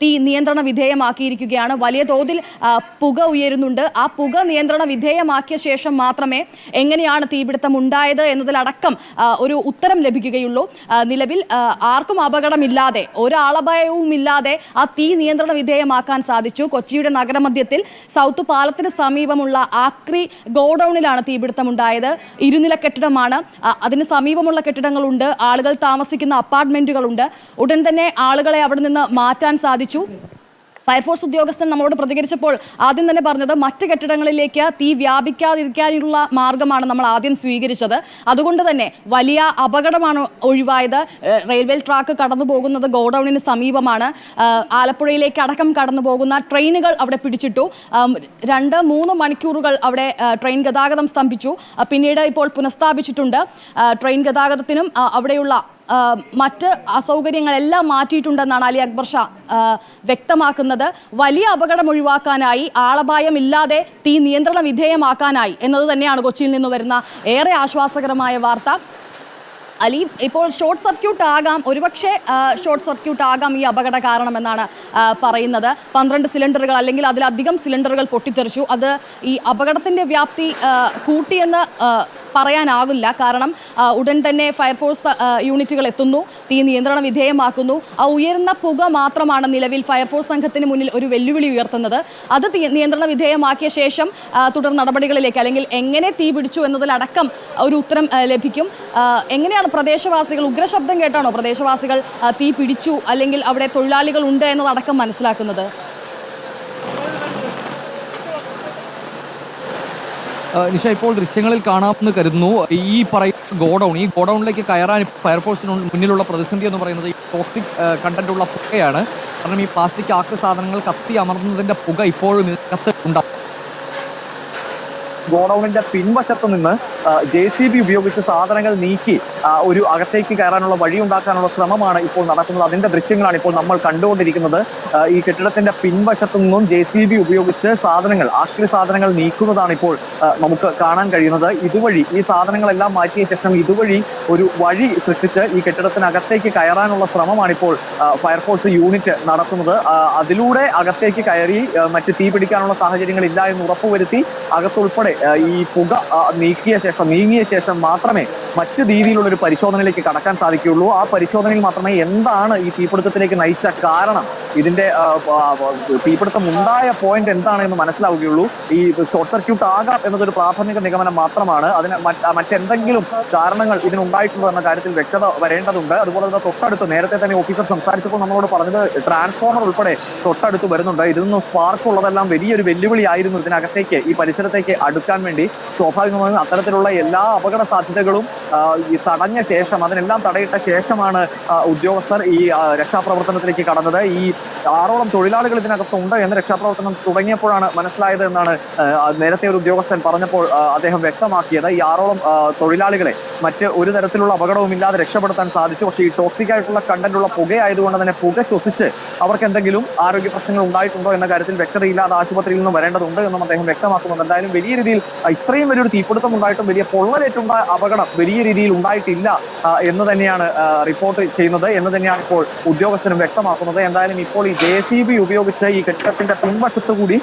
തീ നിയന്ത്രണ വിധേയമാക്കിയിരിക്കുകയാണ്. വലിയ തോതിൽ പുക ഉയരുന്നുണ്ട്. ആ പുക നിയന്ത്രണ വിധേയമാക്കിയ ശേഷം മാത്രമേ എങ്ങനെയാണ് തീപിടുത്തം ഉണ്ടായത് എന്നതിലടക്കം ഒരു ഉത്തരം ലഭിക്കുകയുള്ളൂ. നിലവിൽ ആർക്കും അപകടമില്ലാതെ, ഒരാളപായവുമില്ലാതെ ആ തീ നിയന്ത്രണ വിധേയമാക്കാൻ സാധിച്ചു. കൊച്ചിയുടെ നഗരമധ്യത്തിൽ സൗത്ത് പാലത്തിന് സമീപമുള്ള ആക്രി ഗോഡൌണിലാണ് തീപിടുത്തമുണ്ടായത്. ഇരുനില കെട്ടിടമാണ്. അതിന് സമീപമുള്ള കെട്ടിടങ്ങളുണ്ട്, ആളുകൾ താമസിക്കുന്ന അപ്പാർട്ട്മെന്റുകളുണ്ട്. ഉടൻ തന്നെ ആളുകളെ അവിടെ നിന്ന് മാറ്റാൻ സാധിച്ചു. ഫയർഫോഴ്സ് ഉദ്യോഗസ്ഥൻ നമ്മളോട് പ്രതികരിച്ചപ്പോൾ ആദ്യം തന്നെ പറഞ്ഞത് മറ്റ് കെട്ടിടങ്ങളിലേക്ക് തീ വ്യാപിക്കാതിരിക്കാനുള്ള മാർഗമാണ് നമ്മൾ ആദ്യം സ്വീകരിച്ചത്. അതുകൊണ്ട് തന്നെ വലിയ അപകടമാണ് ഒഴിവായത്. റെയിൽവേ ട്രാക്ക് കടന്നു പോകുന്നത് ഗോഡൌണിന് സമീപമാണ്. ആലപ്പുഴയിലേക്ക് അടക്കം കടന്നു പോകുന്ന ട്രെയിനുകൾ അവിടെ പിടിച്ചിട്ടു. 2-3 മണിക്കൂറുകൾ അവിടെ ട്രെയിൻ ഗതാഗതം സ്തംഭിച്ചു. പിന്നീട് ഇപ്പോൾ പുനഃസ്ഥാപിച്ചിട്ടുണ്ട്. ട്രെയിൻ ഗതാഗതത്തിനും അവിടെയുള്ള മറ്റ് അസൗകര്യങ്ങളെല്ലാം മാറ്റിയിട്ടുണ്ടെന്നാണ് അലി അക്ബർ ഷാ വ്യക്തമാക്കുന്നത്. വലിയ അപകടം ഒഴിവാക്കാനായി, ആളപായമില്ലാതെ തീ നിയന്ത്രണ വിധേയമാക്കാനായി എന്നത് തന്നെയാണ് കൊച്ചിയിൽ നിന്ന് വരുന്ന ഏറെ ആശ്വാസകരമായ വാർത്ത. അലി, ഇപ്പോൾ ഷോർട്ട് സർക്യൂട്ട് ആകാം, ഒരുപക്ഷെ ഷോർട്ട് സർക്യൂട്ട് ആകാം ഈ അപകട കാരണമെന്നാണ് പറയുന്നത്. 12 സിലിണ്ടറുകൾ അല്ലെങ്കിൽ അതിലധികം സിലിണ്ടറുകൾ പൊട്ടിത്തെറിച്ചു. അത് ഈ അപകടത്തിൻ്റെ വ്യാപ്തി കൂട്ടിയെന്ന് പറയാനാകില്ല. കാരണം ഉടൻ തന്നെ ഫയർഫോഴ്സ് യൂണിറ്റുകൾ എത്തുന്നു, തീ നിയന്ത്രണ വിധേയമാക്കുന്നു. ആ ഉയരുന്ന പുക മാത്രമാണ് നിലവിൽ ഫയർഫോഴ്സ് സംഘത്തിന് മുന്നിൽ ഒരു വെല്ലുവിളി ഉയർത്തുന്നത്. അത് നിയന്ത്രണ വിധേയമാക്കിയ ശേഷം തുടർ നടപടികളിലേക്ക്, അല്ലെങ്കിൽ എങ്ങനെ തീ പിടിച്ചു എന്നതിലടക്കം ഒരു ഉത്തരം ലഭിക്കും. എങ്ങനെയാണ് പ്രദേശവാസികൾ, ഉഗ്രശബ്ദം കേട്ടാണോ പ്രദേശവാസികൾ തീ പിടിച്ചു അല്ലെങ്കിൽ അവിടെ തൊഴിലാളികൾ ഉണ്ട് എന്നതടക്കം മനസ്സിലാക്കുന്നത്? നിഷ, ഇപ്പോൾ ദൃശ്യങ്ങളിൽ കാണാമെന്ന് കരുതുന്നു. ഈ ഗോഡൌണിലേക്ക് കയറാൻ ഫയർഫോഴ്സിന് മുന്നിലുള്ള പ്രതിസന്ധി എന്ന് പറയുന്നത് ഈ ടോക്സിക് കണ്ടന്റുള്ള പുകയാണ്. കാരണം ഈ പ്ലാസ്റ്റിക് ആക്രി സാധനങ്ങൾ കത്തി അമർന്നതിന്റെ പുക ഇപ്പോഴും ഉണ്ടാവും. ഗോഡൌണിന്റെ പിൻവശത്ത് നിന്ന് JCB ഉപയോഗിച്ച് സാധനങ്ങൾ നീക്കി ഒരു അകത്തേക്ക് കയറാനുള്ള വഴി ഉണ്ടാക്കാനുള്ള ശ്രമമാണ് ഇപ്പോൾ നടക്കുന്നത്. അതിന്റെ ദൃശ്യങ്ങളാണ് ഇപ്പോൾ നമ്മൾ കണ്ടുകൊണ്ടിരിക്കുന്നത്. ഈ കെട്ടിടത്തിന്റെ പിൻവശത്തു നിന്നും JCB ഉപയോഗിച്ച് ആക്രി സാധനങ്ങൾ നീക്കുന്നതാണ് ഇപ്പോൾ നമുക്ക് കാണാൻ കഴിയുന്നത്. ഇതുവഴി ഈ സാധനങ്ങളെല്ലാം മാറ്റിയ ശേഷം ഇതുവഴി ഒരു വഴി സൃഷ്ടിച്ച് ഈ കെട്ടിടത്തിനകത്തേക്ക് കയറാനുള്ള ശ്രമമാണ് ഇപ്പോൾ ഫയർഫോഴ്സ് യൂണിറ്റ് നടത്തുന്നത്. അതിലൂടെ അകത്തേക്ക് കയറി മറ്റ് തീ പിടിക്കാനുള്ള സാഹചര്യങ്ങൾ ഇല്ല എന്ന് ഉറപ്പുവരുത്തി അകത്തുൾപ്പെടെ ഈ പുക നീങ്ങിയ ശേഷം മാത്രമേ മറ്റു രീതിയിലുള്ള ഒരു പരിശോധനയിലേക്ക് കടക്കാൻ സാധിക്കുകയുള്ളൂ. ആ പരിശോധനയിൽ മാത്രമേ എന്താണ് ഈ തീപിടുത്തത്തിലേക്ക് നയിച്ച കാരണം, ഇതിന്റെ തീപിടുത്തം ഉണ്ടായ പോയിന്റ് എന്താണ് എന്ന് മനസ്സിലാവുകയുള്ളൂ. ഈ ഷോർട്ട് സർക്യൂട്ട് ആകാം എന്നതൊരു പ്രാഥമിക നിഗമനം മാത്രമാണ്. അതിന് മറ്റെന്തെങ്കിലും കാരണങ്ങൾ ഇതിനുണ്ടായിട്ടുണ്ടോ എന്ന കാര്യത്തിൽ വ്യക്തത വരേണ്ടതുണ്ട്. അതുപോലെ തന്നെ തൊട്ടടുത്ത് നേരത്തെ തന്നെ ഓഫീസർ സംസാരിച്ചപ്പോൾ നമ്മളോട് പറഞ്ഞത് ട്രാൻസ്ഫോമർ ഉൾപ്പെടെ തൊട്ടടുത്ത് വരുന്നുണ്ട്. ഇതിൽ നിന്ന് സ്പാർക്ക് ഉള്ളതെല്ലാം വലിയൊരു വെല്ലുവിളിയായിരുന്നു ഇതിനകത്തേക്ക്, ഈ പരിസരത്തേക്ക് അടുക്കാൻ വേണ്ടി. സ്വാഭാവികമായും അത്തരത്തിലുള്ള എല്ലാ അപകട സാധ്യതകളും തടഞ്ഞ ശേഷം, അതിനെല്ലാം തടയിട്ട ശേഷമാണ് ഉദ്യോഗസ്ഥർ ഈ രക്ഷാപ്രവർത്തനത്തിലേക്ക് കടന്നത്. ഈ 6ഓളം തൊഴിലാളികൾ ഇതിനകത്തുണ്ട് എന്ന് രക്ഷാപ്രവർത്തനം തുടങ്ങിയപ്പോഴാണ് മനസ്സിലായത് എന്നാണ് നേരത്തെ ഒരു ഉദ്യോഗസ്ഥൻ പറഞ്ഞപ്പോൾ അദ്ദേഹം വ്യക്തമാക്കിയത്. ഈ 6ഓളം തൊഴിലാളികളെ മറ്റ് ഒരു തരത്തിലുള്ള അപകടവും ഇല്ലാതെ രക്ഷപ്പെടുത്താൻ സാധിച്ചു. പക്ഷേ ഈ ടോക്സിക് ആയിട്ടുള്ള കണ്ടന്റുള്ള പുകയായതുകൊണ്ട് തന്നെ പുക ശ്വസിച്ച് അവർക്ക് എന്തെങ്കിലും ആരോഗ്യ പ്രശ്നങ്ങൾ ഉണ്ടായിട്ടുണ്ടോ എന്ന കാര്യത്തിൽ വ്യക്തതയില്ലാതെ ആശുപത്രിയിൽ നിന്ന് വരേണ്ടതുണ്ട് എന്നും അദ്ദേഹം വ്യക്തമാക്കുന്നുണ്ട്. എന്തായാലും വലിയ രീതിയിൽ ഇത്രയും വലിയൊരു തീപിടുത്തം ഉണ്ടായിട്ടും വലിയ പൊള്ളലേറ്റുണ്ടായ അപകടം വലിയ രീതിയിൽ ഉണ്ടായിട്ടില്ല എന്ന് തന്നെയാണ് റിപ്പോർട്ട് ചെയ്യുന്നത് എന്ന് തന്നെയാണ് ഇപ്പോൾ ഉദ്യോഗസ്ഥരും വ്യക്തമാക്കുന്നത്. എന്തായാലും ഇപ്പോൾ ഈ JCB ഉപയോഗിച്ച് ഈ കെട്ടിടത്തിന്റെ പിൻവശത്തുകൂടി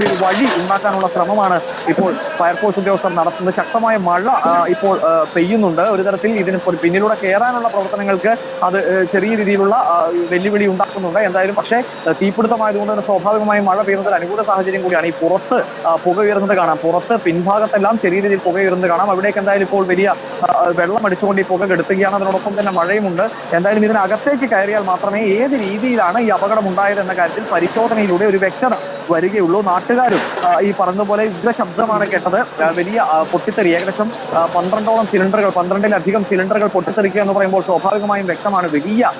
ഒരു വഴി ഉണ്ടാക്കാനുള്ള ശ്രമമാണ് ഇപ്പോൾ ഫയർഫോഴ്സ് ഉദ്യോഗസ്ഥർ നടത്തുന്നത്. ശക്തമായ മഴ ഇപ്പോൾ പെയ്യുന്നുണ്ട്. ഒരു തരത്തിൽ ഇതിന് പിന്നിലൂടെ കയറാനുള്ള പ്രവർത്തനങ്ങൾക്ക് അത് ചെറിയ രീതിയിലുള്ള വെല്ലുവിളി ഉണ്ടാക്കുന്നുണ്ട്. എന്തായാലും പക്ഷേ തീപിടുത്തമായതുകൊണ്ട് തന്നെ സ്വാഭാവികമായും മഴ പെയ്യുന്നതിൽ അനുകൂല സാഹചര്യം കൂടിയാണ്. ഈ പുറത്ത് പുക ഉയർന്നത് കാണാം, പുറത്ത് പിൻഭാഗത്തെല്ലാം ചെറിയ രീതിയിൽ പുക ഉയർന്നത് കാണാം. അവിടേക്ക് എന്തായാലും ഇപ്പോൾ വലിയ വെള്ളം അടിച്ചുകൊണ്ട് ഈ പുക കെടുത്തുകയാണ്. അതിനോടൊപ്പം തന്നെ മഴയുമുണ്ട്. എന്തായാലും ഇതിനകത്തേക്ക് കയറിയാൽ മാത്രമേ ഏത് രീതിയിലാണ് ഈ അപകടം ഉണ്ടായത് എന്ന കാര്യത്തിൽ പരിശോധനയിലൂടെ ഒരു വ്യക്തത വരികയുള്ളൂ. നാട്ടുകാരും ഈ പറഞ്ഞതുപോലെ ഉഗ്രശബ്ദമാണ് കേട്ടത്. വലിയ പൊട്ടിത്തെറി, ഏകദേശം 12ഓളം സിലിണ്ടറുകൾ, 12ലധികം സിലിണ്ടറുകൾ പൊട്ടിത്തെറിക്കുക എന്ന് പറയുമ്പോൾ സ്വാഭാവികമായും വ്യക്തമാണ് വലിയ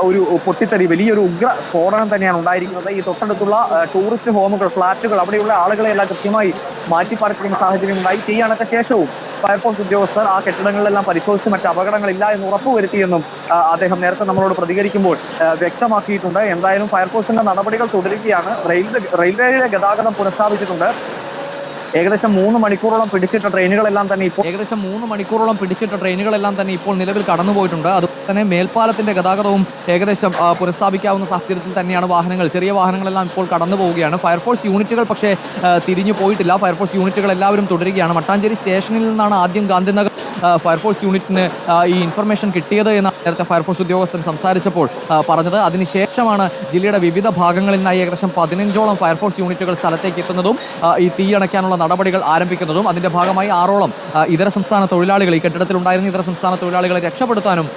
ഒരു പൊട്ടിത്തെറി, വലിയൊരു ഉഗ്ര സ്ഫോടനം തന്നെയാണ് ഉണ്ടായിരിക്കുന്നത്. ഈ തൊട്ടടുത്തുള്ള ടൂറിസ്റ്റ് ഹോമുകൾ, ഫ്ളാറ്റുകൾ, അവിടെയുള്ള ആളുകളെ എല്ലാം കൃത്യമായി മാറ്റിപ്പാർപ്പിക്കുന്ന സാഹചര്യം ഉണ്ടായി. തീയണച്ച ശേഷവും ഫയർഫോഴ്സ് ഉദ്യോഗസ്ഥർ ആ കെട്ടിടങ്ങളിലെല്ലാം പരിശോധിച്ച് മറ്റ് അപകടങ്ങളില്ല എന്ന് ഉറപ്പുവരുത്തിയെന്നും അദ്ദേഹം നേരത്തെ നമ്മളോട് പ്രതികരിക്കുമ്പോൾ വ്യക്തമാക്കിയിട്ടുണ്ട്. എന്തായാലും ഫയർഫോഴ്സിന്റെ നടപടികൾ തുടരുകയാണ്. റെയിൽവേയുടെ ഗതാഗതം പുനഃസ്ഥാപിച്ചിട്ടുണ്ട്. ഏകദേശം 3 മണിക്കൂറോളം പിടിച്ചിട്ട ട്രെയിനുകളെല്ലാം തന്നെ ഇപ്പോൾ നിലവിൽ കടന്നുപോയിട്ടുണ്ട്. അതുപോലെ തന്നെ മേൽപ്പാലത്തിന്റെ ഗതാഗതവും ഏകദേശം പുനഃസ്ഥാപിക്കാവുന്ന സാഹചര്യത്തിൽ തന്നെയാണ് ചെറിയ വാഹനങ്ങളെല്ലാം ഇപ്പോൾ കടന്നു പോവുകയാണ്. ഫയർഫോഴ്സ് യൂണിറ്റുകൾ പക്ഷേ തിരിഞ്ഞു പോയിട്ടില്ല. ഫയർഫോഴ്സ് യൂണിറ്റുകൾ എല്ലാവരും തുടരുകയാണ്. മട്ടാഞ്ചേരി സ്റ്റേഷനിൽ നിന്നാണ് ആദ്യം ഗാന്ധിനഗർ ഫയർഫോഴ്സ് യൂണിറ്റിന് ഈ ഇൻഫർമേഷൻ കിട്ടിയത് എന്നാണ് നേരത്തെ ഫയർഫോഴ്സ് ഉദ്യോഗസ്ഥൻ സംസാരിച്ചപ്പോൾ പറഞ്ഞത്. അതിനുശേഷമാണ് ജില്ലയുടെ വിവിധ ഭാഗങ്ങളിൽ നിന്നായി ഏകദേശം 15ഓളം ഫയർഫോഴ്സ് യൂണിറ്റുകൾ സ്ഥലത്തേക്ക് എത്തുന്നതും ഈ തീയണയ്ക്കാനുള്ള നടപടികൾ ആരംഭിക്കുന്നതും. അതിന്റെ ഭാഗമായി 6ഓളം ഇതര സംസ്ഥാന തൊഴിലാളികൾ, ഈ കെട്ടിടത്തിലുണ്ടായിരുന്ന ഇതര സംസ്ഥാന തൊഴിലാളികളെ രക്ഷപ്പെടുത്താനും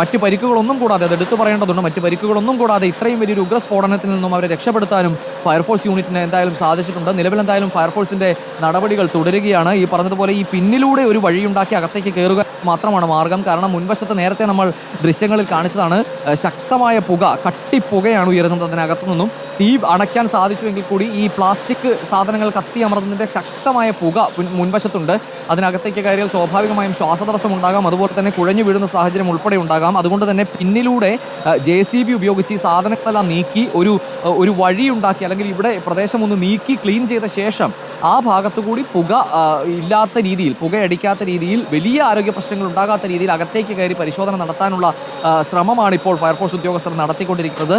മറ്റ് പരിക്കുകളൊന്നും കൂടാതെ, അത് എടുത്തു പറയേണ്ടതുണ്ട്, മറ്റ് പരിക്കുകളൊന്നും കൂടാതെ ഇത്രയും വലിയൊരു ഉഗ്രസ്ഫോടനത്തിൽ നിന്നും അവരെ രക്ഷപ്പെടുത്താനും ഫയർഫോഴ്സ് യൂണിറ്റിന് എന്തായാലും സാധിച്ചിട്ടുണ്ട്. നിലവിൽ എന്തായാലും ഫയർഫോഴ്സിന്റെ നടപടികൾ തുടരുകയാണ്. ഈ പറഞ്ഞതുപോലെ ഈ പിന്നിലൂടെ ഒരു വഴിയുണ്ടാക്കി അകത്തേക്ക് കയറുക മാത്രമാണ് മാർഗം. കാരണം മുൻവശത്ത് നേരത്തെ നമ്മൾ ദൃശ്യങ്ങളിൽ കാണിച്ചതാണ്, ശക്തമായ പുക, കട്ടിപ്പുകയാണ് ഉയരുന്നത് അതിനകത്തു നിന്നും. തീ അണയ്ക്കാൻ സാധിച്ചുവെങ്കിൽ കൂടി ഈ പ്ലാസ്റ്റിക് സാധനങ്ങൾ കത്തി അമർന്നതിൻ്റെ ശക്തമായ പുക മുൻവശത്തുണ്ട്. അതിനകത്തേക്ക് കയറിയാൽ സ്വാഭാവികമായും ശ്വാസതടസ്സം ഉണ്ടാകാം, അതുപോലെ തന്നെ കുഴഞ്ഞു വീഴുന്ന സാഹചര്യം ഉൾപ്പെടെ ഉണ്ടാകാം. അതുകൊണ്ട് തന്നെ പിന്നിലൂടെ JCB ഉപയോഗിച്ച് ഈ സാധനങ്ങളെല്ലാം നീക്കി ഒരു വഴിയുണ്ടാക്കി, അല്ലെങ്കിൽ ഇവിടെ പ്രദേശം ഒന്ന് നീക്കി ക്ലീൻ ചെയ്ത ശേഷം ആ ഭാഗത്തുകൂടി പുക ഇല്ലാത്ത രീതിയിൽ, പുകയടിക്കാത്ത രീതിയിൽ, വലിയ ആരോഗ്യ പ്രശ്നങ്ങൾ ഉണ്ടാകാത്ത രീതിയിൽ അകത്തേക്ക് കയറി പരിശോധന നടത്താനുള്ള ശ്രമമാണ് ഇപ്പോൾ ഫയർഫോഴ്സ് ഉദ്യോഗസ്ഥർ നടത്തിക്കൊണ്ടിരിക്കുന്നത്.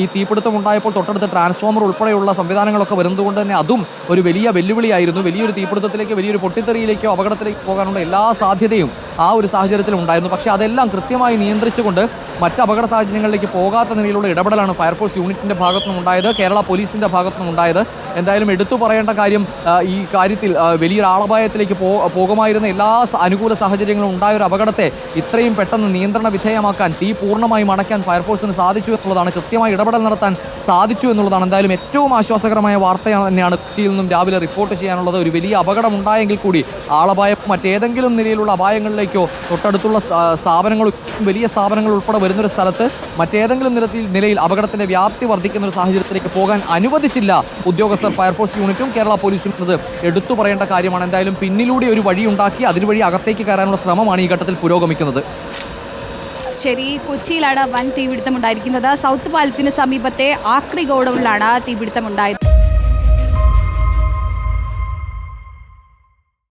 ഈ തീപിടുത്തം ഉണ്ടായപ്പോൾ തൊട്ടടുത്ത് ട്രാൻസ്ഫോമർ ഉൾപ്പെടെയുള്ള സംവിധാനങ്ങളൊക്കെ വരുന്നതുകൊണ്ട് തന്നെ അതും ഒരു വലിയ വെല്ലുവിളിയായിരുന്നു. വലിയൊരു തീപിടുത്തത്തിലേക്ക്, വലിയൊരു പൊട്ടിത്തെറിയിലേക്കോ അപകടത്തിലേക്ക് പോകാനുള്ള എല്ലാ സാധ്യതയും ആ ഒരു സാഹചര്യത്തിൽ ഉണ്ടായിരുന്നു. പക്ഷേ അതെല്ലാം കൃത്യമായി നിയന്ത്രിച്ചുകൊണ്ട് മറ്റ് അപകട സാഹചര്യങ്ങളിലേക്ക് പോകാത്ത നിലയിലുള്ള ഇടപെടലാണ് ഫയർഫോഴ്സ് യൂണിറ്റിന്റെ ഭാഗത്തുനിന്നും ഉണ്ടായത്, കേരള പോലീസിന്റെ ഭാഗത്തുനിന്നും ഉണ്ടായത്. എന്തായാലും എടുത്തു പറയേണ്ട കാര്യം, ഈ കാര്യത്തിൽ വലിയൊരു ആളപായത്തിലേക്ക് പോകുമായിരുന്ന എല്ലാ അനുകൂല സാഹചര്യങ്ങളും ഉണ്ടായ ഒരു അപകടത്തെ ഇത്രയും പെട്ടെന്ന് നിയന്ത്രണ വിധേയമാക്കാൻ, തീ പൂർണ്ണമായും അണയ്ക്കാൻ ഫയർഫോഴ്സിന് സാധിച്ചു എന്നുള്ളതാണ്, കൃത്യമായി ഇടപെടൽ നടത്താൻ സാധിച്ചു എന്നുള്ളതാണ്. എന്തായാലും ഏറ്റവും ആശ്വാസകരമായ വാർത്ത തന്നെയാണ് കൊച്ചിയിൽ നിന്നും രാവിലെ റിപ്പോർട്ട് ചെയ്യാനുള്ളത്. ഒരു വലിയ അപകടം ഉണ്ടായെങ്കിൽ കൂടി ആളപായം മറ്റേതെങ്കിലും നിലയിലുള്ള അപായങ്ങളിലേക്കോ തൊട്ടടുത്തുള്ള സ്ഥാപനങ്ങൾ, വലിയ സ്ഥാപനങ്ങൾ ഉൾപ്പെടെ വരുന്നൊരു സ്ഥലത്ത് മറ്റേതെങ്കിലും നിലയിൽ അപകടത്തിന്റെ വ്യാപ്തി വർദ്ധിക്കുന്ന ഒരു സാഹചര്യത്തിലേക്ക് പോകാൻ അനുവദിച്ചില്ല ഉദ്യോഗസ്ഥർ, ഫയർഫോഴ്സ് യൂണിറ്റും കേരള പോലീസും. എന്നത് എടുത്തു പറയേണ്ട കാര്യമാണ്. എന്തായാലും പിന്നിലൂടെ ഒരു വഴി ഉണ്ടാക്കി അതിനുവഴി അകത്തേക്ക് കയറാനുള്ള ശ്രമമാണ് ഈ ഘട്ടത്തിൽ പുരോഗമിക്കുന്നത്. ശരി, കൊച്ചിയിലാണ് വൻ തീപിടുത്തം ഉണ്ടായിരിക്കുന്നത്. സൗത്ത് പാലത്തിന് സമീപത്തെ ആക്രി ഗോഡൌണിലാണ് തീപിടുത്തം ഉണ്ടായത്.